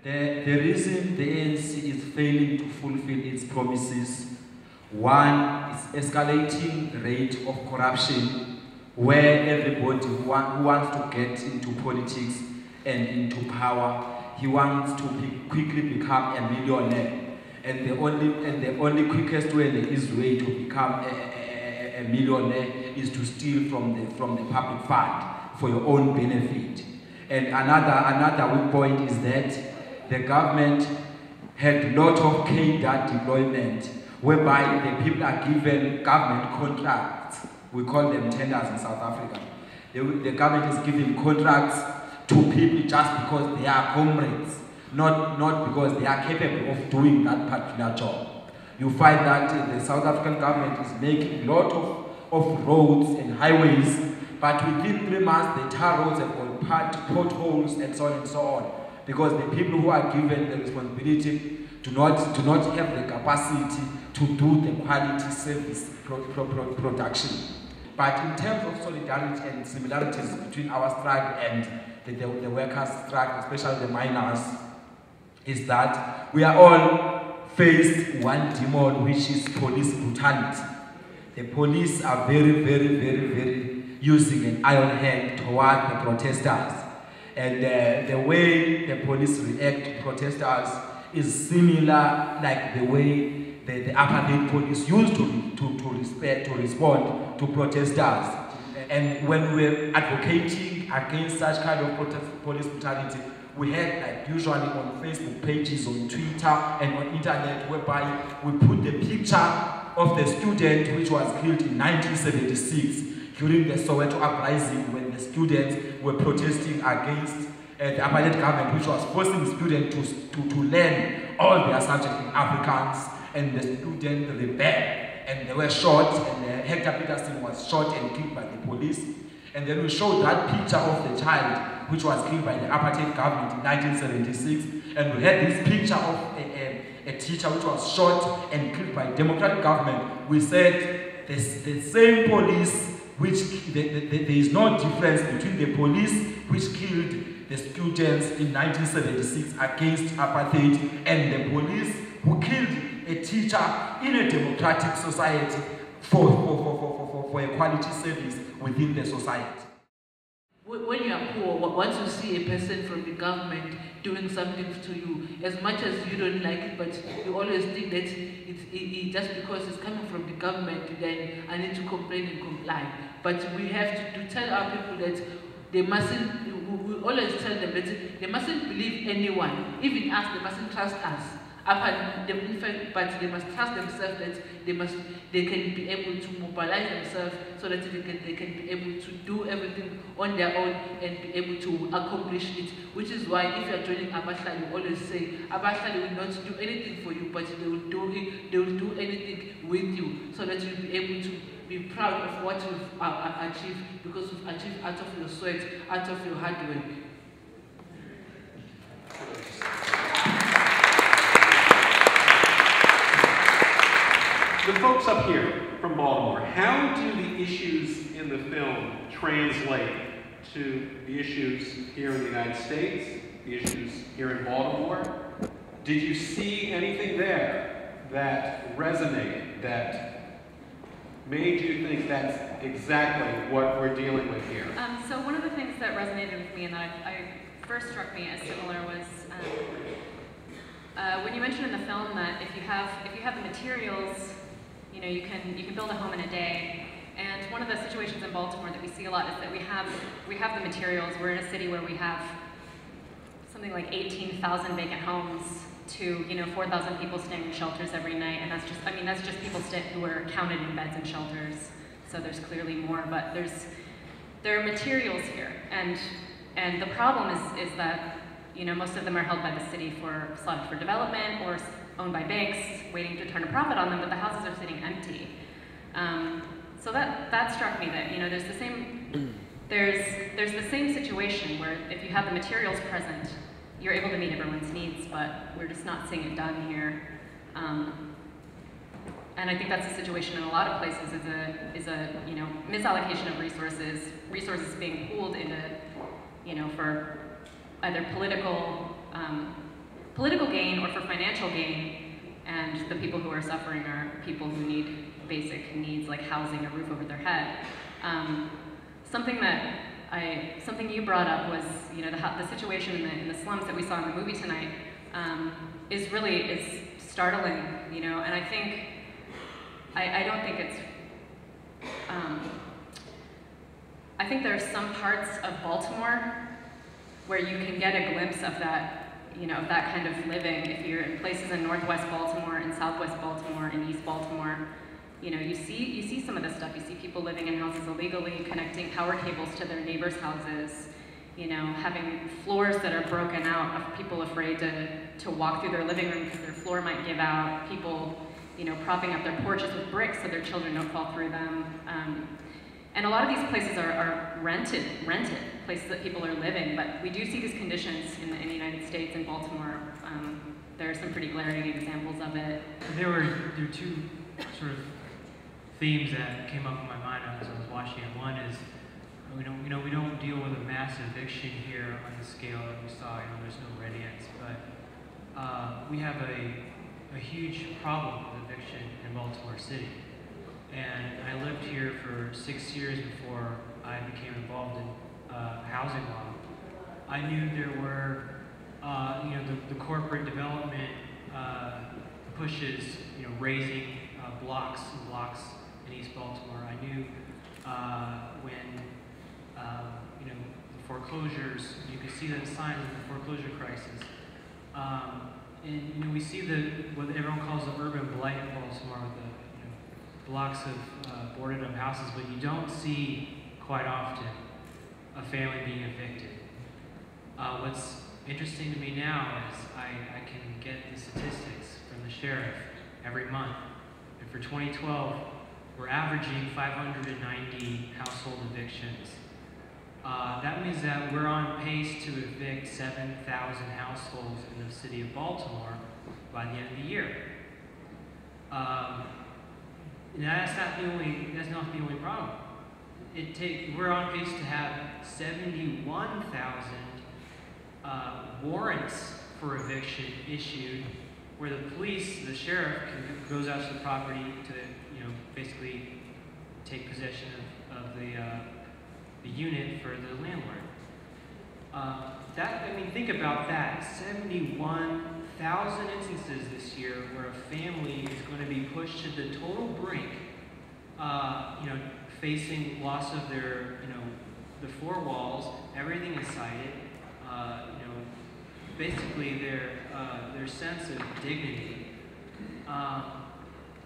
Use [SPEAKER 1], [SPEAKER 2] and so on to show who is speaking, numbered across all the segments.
[SPEAKER 1] The reason the ANC is failing to fulfill its promises, one is escalating rate of corruption, where everybody who wants to get into politics and into power, he wants to quickly become a millionaire. And the only quickest way, the easy way to become a millionaire is to steal from the public fund for your own benefit. And another weak point is that the government had a lot of cadre deployment, whereby the people are given government contracts. We call them tenders in South Africa. The government is giving contracts to people just because they are comrades, not because they are capable of doing that particular job. You find that the South African government is making a lot of roads and highways, but within 3 months the tar roads have got potholes and so on and so on, because the people who are given the responsibility do not have the capacity to do the quality service production. But in terms of solidarity and similarities between our strike and the workers' strike, especially the miners, is that we are all faced one demon, which is police brutality. The police are very using an iron hand toward the protesters. And the way the police react to protesters is similar like the way the apartheid police used to respond to protesters. And when we're advocating against such kind of police brutality, we had, like usually on Facebook pages, on Twitter and on internet, whereby we put the picture of the student which was killed in 1976 during the Soweto uprising, when the students were protesting against the apartheid government, which was forcing students to learn all their subjects in Afrikaans, and the students rebelled, and they were shot, and Hector Peterson was shot and killed by the police. And then we showed that picture of the child which was killed by the apartheid government in 1976, and we had this picture of a teacher which was shot and killed by democratic government. We said the same police, which there is no difference between the police which killed the students in 1976 against apartheid and the police who killed a teacher in a democratic society for a quality service within the society.
[SPEAKER 2] When you are poor, once you see a person from the government doing something to you, as much as you don't like it, but you always think that it's just because it's coming from the government, then I need to complain and comply. But we have to tell our people that they mustn't, we always tell them that they mustn't believe anyone, even us, they mustn't trust us. In fact, but they must trust themselves that they can be able to mobilize themselves so that they can be able to do everything on their own and be able to accomplish it. Which is why if you are joining Abahlali, we always say Abahlali will not do anything for you, but they will do anything with you, so that you'll be able to be proud of what you've achieved, because you've achieved out of your sweat, out of your hard work.
[SPEAKER 3] The folks up here from Baltimore, how do the issues in the film translate to the issues here in the United States, the issues here in Baltimore? Did you see anything there that resonated, that made you think that's exactly what we're dealing with here?
[SPEAKER 4] So one of the things that resonated with me and that I first struck me as similar was when you mentioned in the film that if you have the materials, you know, you can build a home in a day. And one of the situations in Baltimore that we see a lot is that we have the materials. We're in a city where we have something like 18,000 vacant homes to 4,000 people staying in shelters every night, and that's just people who are counted in beds and shelters. So there's clearly more, but there are materials here, and the problem is that most of them are held by the city slotted for development or owned by banks waiting to turn a profit on them, but the houses are sitting empty. So that struck me that there's the same situation where if you have the materials present, you're able to meet everyone's needs, but we're just not seeing it done here. And I think that's the situation in a lot of places, is a misallocation of resources being pooled into for either political political gain or for financial gain, and the people who are suffering are people who need basic needs like housing, a roof over their head. Something you brought up was, you know, the situation in the slums that we saw in the movie tonight is startling, you know, and I think, I don't think it's, I think there are some parts of Baltimore where you can get a glimpse of that, you know, of that kind of living. If you're in places in Northwest Baltimore, in Southwest Baltimore, in East Baltimore, you know, you see some of this stuff. You see people living in houses illegally, connecting power cables to their neighbors' houses, you know, having floors that are broken out of people afraid to walk through their living room because their floor might give out, people, you know, propping up their porches with bricks so their children don't fall through them. And a lot of these places are rented places that people are living, but we do see these conditions in the United States, in Baltimore. There are some pretty glaring examples of it.
[SPEAKER 5] There were two sort of themes that came up in my mind as I was watching it. One is, we don't deal with a mass eviction here on the scale that we saw. You know, there's no red ants, but we have a huge problem with eviction in Baltimore City. And I lived here for 6 years before I became involved in housing law. I knew there were, you know, the corporate development pushes, you know, raising blocks and blocks in East Baltimore. I knew when, you know, the foreclosures, you could see the signs of the foreclosure crisis. And, you know, we see what everyone calls the urban blight in Baltimore, with the, you know, blocks of boarded up houses, but you don't see quite often a family being evicted. What's interesting to me now is I can get the statistics from the sheriff every month. And for 2012, we're averaging 590 household evictions. That means that we're on pace to evict 7,000 households in the city of Baltimore by the end of the year. And that's not the only problem. We're on pace to have 71,000 warrants for eviction issued, where the police, the sheriff, goes out to the property to, you know, basically take possession of the unit for the landlord. I mean, think about that. 71,000 instances this year where a family is going to be pushed to the total brink, you know, facing loss of their, you know, the four walls, everything inside it, you know, basically their sense of dignity.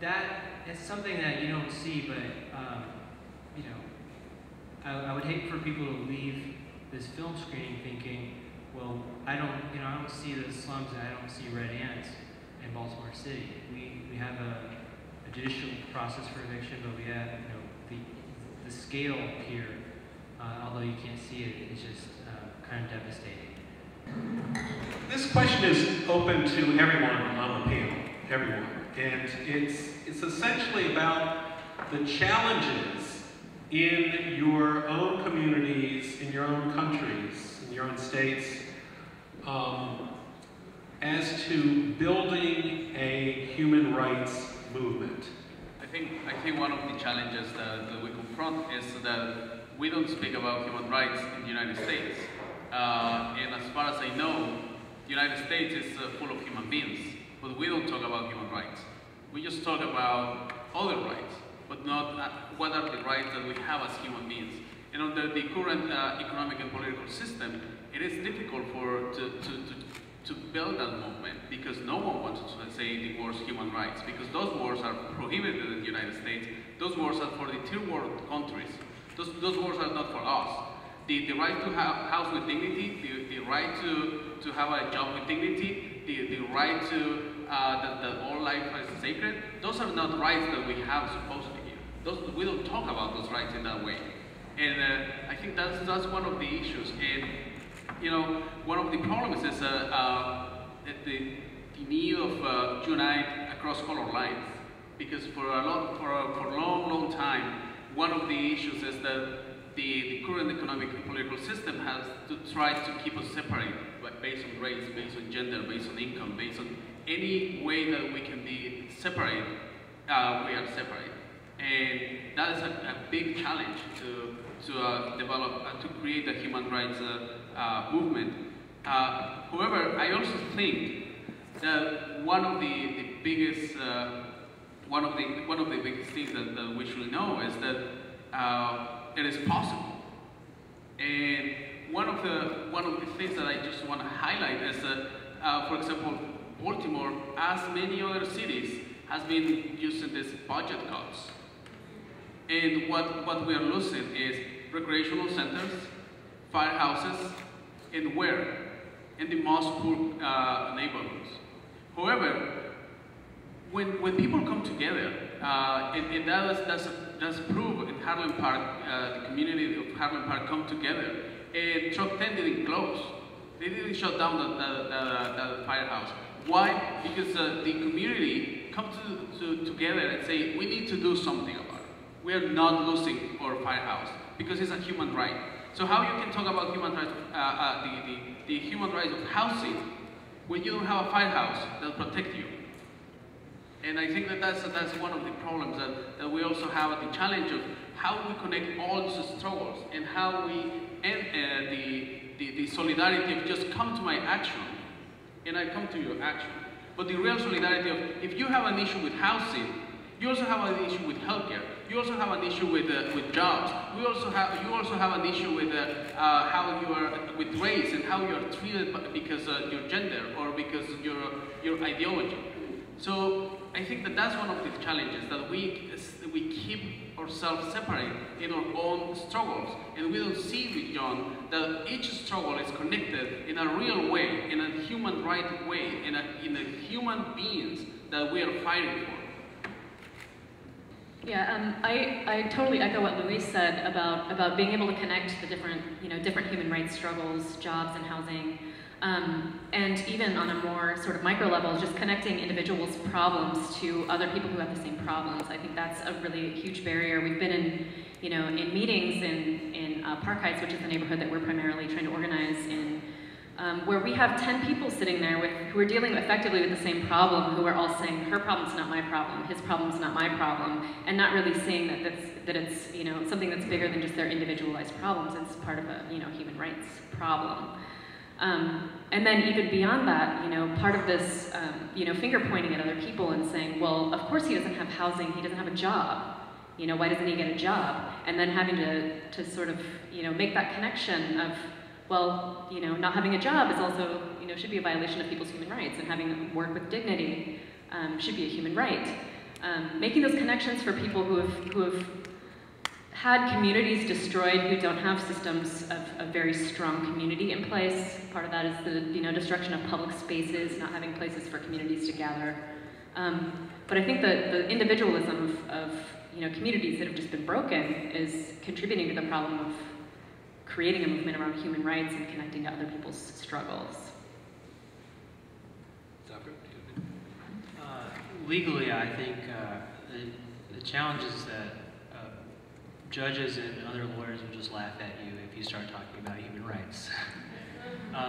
[SPEAKER 5] That is something that you don't see, but, you know, I would hate for people to leave this film screening thinking, well, I don't see the slums and I don't see red ants in Baltimore City. We have a judicial process for eviction, but we have, you know, the scale here, although you can't see it, is just kind of devastating.
[SPEAKER 3] This question is open to everyone on the panel, everyone, and it's essentially about the challenges in your own communities, in your own countries, in your own states, as to building a human rights movement.
[SPEAKER 6] I think one of the challenges that we confront is that we don't speak about human rights in the United States. And as far as I know, the United States is full of human beings, but we don't talk about human rights. We just talk about other rights, but not what are the rights that we have as human beings. And under the current economic and political system, it is difficult to build that movement, because no one wants to say the words human rights, because those words are prohibited in the United States. Those words are for the third world countries. Those words are not for us. The right to have a house with dignity, the right to have a job with dignity, the right to that all life is sacred, those are not rights that we have supposedly here. We don't talk about those rights in that way. And I think that's one of the issues. And you know, one of the problems is the need of unite across color lines, because for a long time, one of the issues is that the current economic and political system has to try to keep us separate. based on race, based on gender, based on income, based on any way that we can be separate, we are separate. And that is a big challenge to develop, to create a human rights movement. However, I also think that one of the biggest things that we should know is that it is possible. And one of the things that I just want to highlight is that, for example, Baltimore, as many other cities, has been using these budget cuts. And what we are losing is recreational centers, firehouses, and where? In the most poor neighborhoods. However, when people come together, and that's proved in Harlem Park, the community of Harlem Park come together, and Truck 10 didn't close. They didn't shut down the firehouse. Why? Because the community come together and say, we need to do something about it. We are not losing our firehouse because it's a human right. So how you can talk about human rights, the human rights of housing when you don't have a firehouse that protect you? And I think that that's one of the problems that we also have, the challenge of how we connect all these struggles and how we end the solidarity of just come to my action and I come to your action. But the real solidarity of if you have an issue with housing, you also have an issue with healthcare. You also have an issue with jobs. You also have an issue with how you are with race and how you are treated because your gender or because your ideology. So I think that that's one of the challenges, that we keep ourselves separate in our own struggles, and we don't see beyond that each struggle is connected in a real way, in a human right way, in a human beings that we are fighting for.
[SPEAKER 4] Yeah, I totally echo what Luis said about being able to connect the different human rights struggles, jobs and housing, and even on a more sort of micro level, just connecting individuals' problems to other people who have the same problems. I think that's a really huge barrier. We've been in meetings in Park Heights, which is the neighborhood that we're primarily trying to organize in, where we have 10 people sitting there who are dealing effectively with the same problem, who are all saying, her problem's not my problem, his problem's not my problem, and not really seeing that it's something that's bigger than just their individualized problems. It's part of a human rights problem. And then even beyond that, part of this, finger pointing at other people and saying, well, of course he doesn't have housing, he doesn't have a job. Why doesn't he get a job? And then having to sort of, make that connection of, well, not having a job is also, should be a violation of people's human rights, and having work with dignity should be a human right. Making those connections for people who have had communities destroyed, who don't have systems of a very strong community in place. Part of that is the destruction of public spaces, not having places for communities to gather. But I think the individualism of communities that have just been broken is contributing to the problem of creating a movement around human rights and connecting to other people's struggles.
[SPEAKER 5] Legally, I think the challenge is that judges and other lawyers will just laugh at you if you start talking about human rights.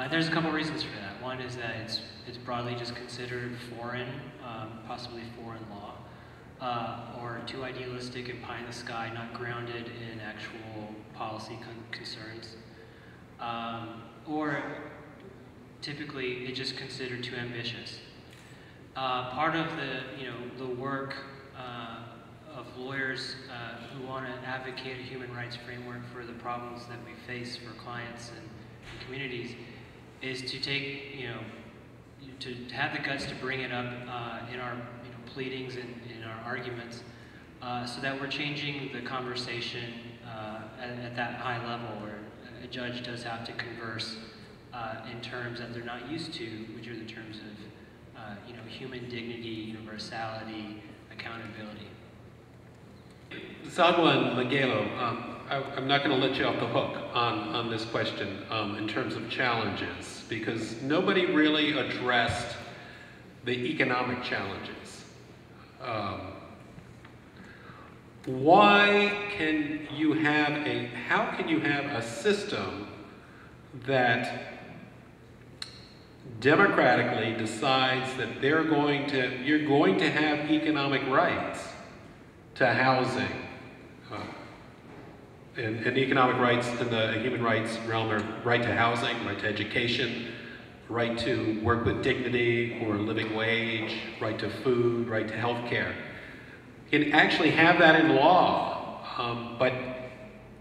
[SPEAKER 5] There's a couple reasons for that. One is that it's broadly just considered foreign, possibly foreign law, or too idealistic and pie in the sky, not grounded in actual policy concerns, or typically it's just considered too ambitious. Part of the work of lawyers who want to advocate a human rights framework for the problems that we face for clients and communities is to take, to have the guts to bring it up in our pleadings and in our arguments, so that we're changing the conversation at that high level where a judge does have to converse in terms that they're not used to, which are the terms of human dignity, universality, accountability.
[SPEAKER 3] Zodwa and Mnikelo, I'm not going to let you off the hook on this question in terms of challenges, because nobody really addressed the economic challenges. How can you have a system that democratically decides that you're going to have economic rights to housing, and economic rights in the human rights realm are right to housing, right to education, right to work with dignity or a living wage, right to food, right to health care. You can actually have that in law,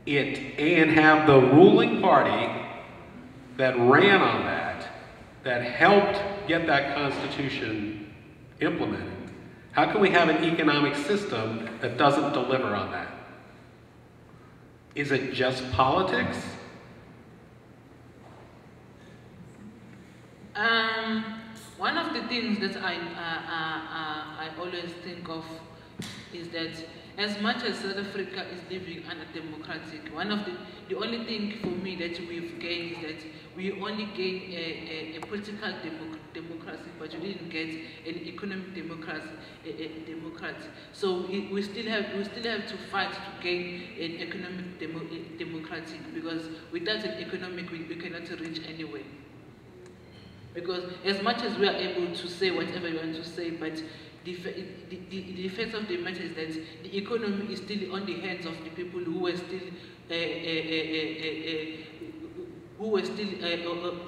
[SPEAKER 3] and have the ruling party that ran on that helped get that Constitution implemented. How can we have an economic system that doesn't deliver on that? Is it just politics?
[SPEAKER 2] One of the things that I always think of is that as much as South Africa is living undemocratic, the only thing for me that we've gained is that we only gained a political democracy, but we didn't get an economic democracy. So we still have to fight to gain an economic democratic, because without an economic we cannot reach anywhere. Because as much as we are able to say whatever we want to say, but the fact of the matter is that the economy is still on the hands of the people who were still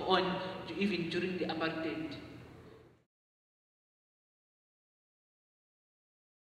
[SPEAKER 2] on even during the apartheid.